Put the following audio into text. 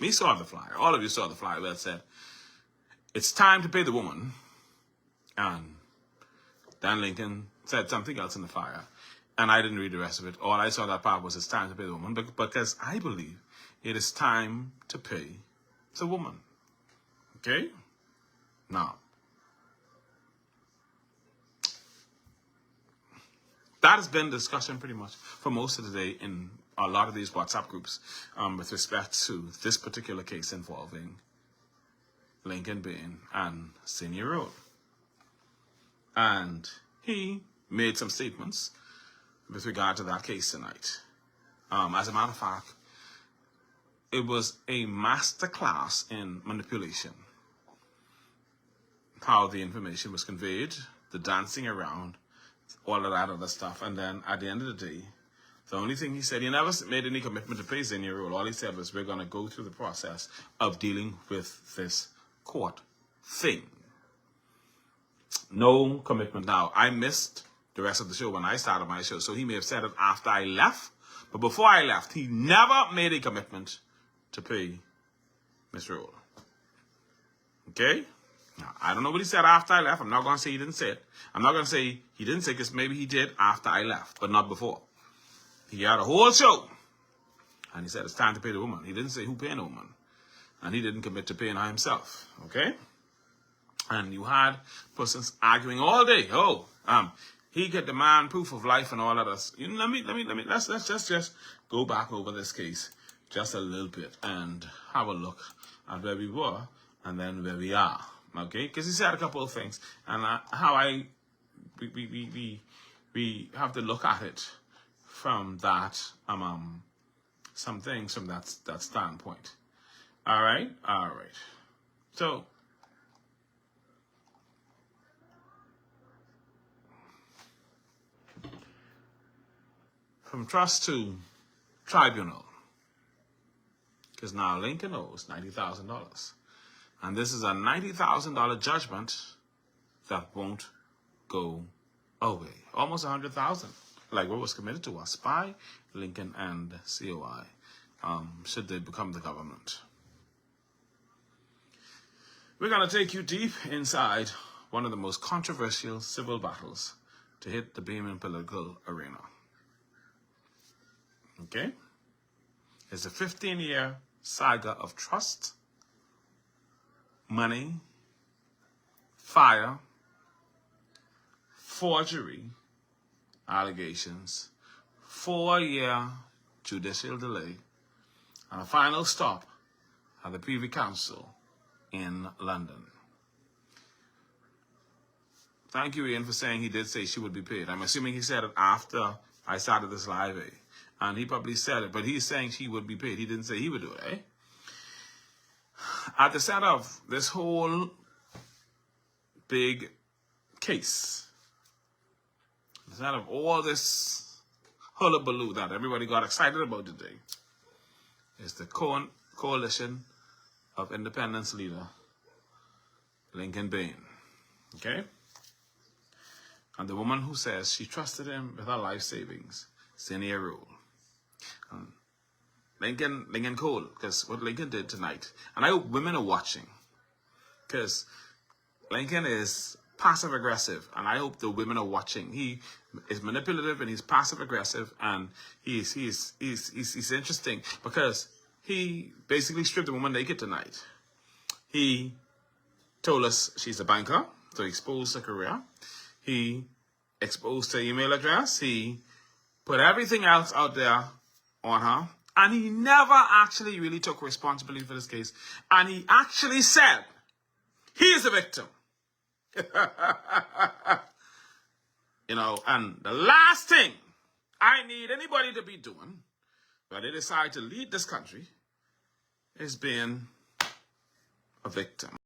Me saw the flyer. All of you saw the flyer where it said, it's time to pay the woman. And Dan Lincoln said something else in the flyer. And I didn't read the rest of it. All I saw that part was it's time to pay the woman. Because I believe it is time to pay the woman. Okay? Now, that has been discussion pretty much for most of the day in a lot of these WhatsApp groups with respect to this particular case involving Lincoln Bain and Zinnia Rhone. And he made some statements with regard to that case tonight. As a matter of fact, it was a masterclass in manipulation. How the information was conveyed, the dancing around, all of that other stuff. And then at the end of the day, the only thing he said, he never made any commitment to pay Zinnia Rhone. All he said was, we're going to go through the process of dealing with this court thing. No commitment. Now, I missed the rest of the show when I started my show, so he may have said it after I left. But before I left, he never made a commitment to pay Miss Rhone. Okay? Now, I don't know what he said after I left. I'm not going to say he didn't say it. I'm not going to say he didn't say it because maybe he did after I left, but not before. He had a whole show. And he said it's time to pay the woman. He didn't say who paying the woman. And he didn't commit to paying her himself. Okay? And you had persons arguing all day. Oh, he could demand proof of life and all of this. Let's just go back over this case just a little bit and have a look at where we were and then where we are. Okay? Because he said a couple of things. And we have to look at it from that, some things from that standpoint. All right? All right. So, from trust to tribunal. Because now Lincoln owes $90,000. And this is a $90,000 judgment that won't go away. Almost $100,000. Like what was committed to us by Lincoln and COI. Should they become the government. We're going to take you deep inside one of the most controversial civil battles to hit the Bahamian political arena. Okay? It's a 15-year saga of trust, money, fire, forgery, allegations, 4-year judicial delay, and a final stop at the Privy Council in London. Thank you, Ian, for saying he did say she would be paid. I'm assuming he said it after I started this live, eh? And he probably said it, but he's saying she would be paid. He didn't say he would do it, eh? At the center of this whole big case, at the center of all this hullabaloo that everybody got excited about today, is the coalition of independence leader Lincoln Bain. Okay? And the woman who says she trusted him with her life savings, Zinnia Rhone. Lincoln Cole, because what Lincoln did tonight, and I hope women are watching, because Lincoln is passive aggressive, and I hope the women are watching. He is manipulative and he's passive aggressive, and he's interesting because he basically stripped the woman naked tonight. He told us she's a banker, so he exposed her career. He exposed her email address. He put everything else out there on her. And he never actually really took responsibility for this case. And he actually said he is a victim. You know, and the last thing I need anybody to be doing when they decide to lead this country is being a victim.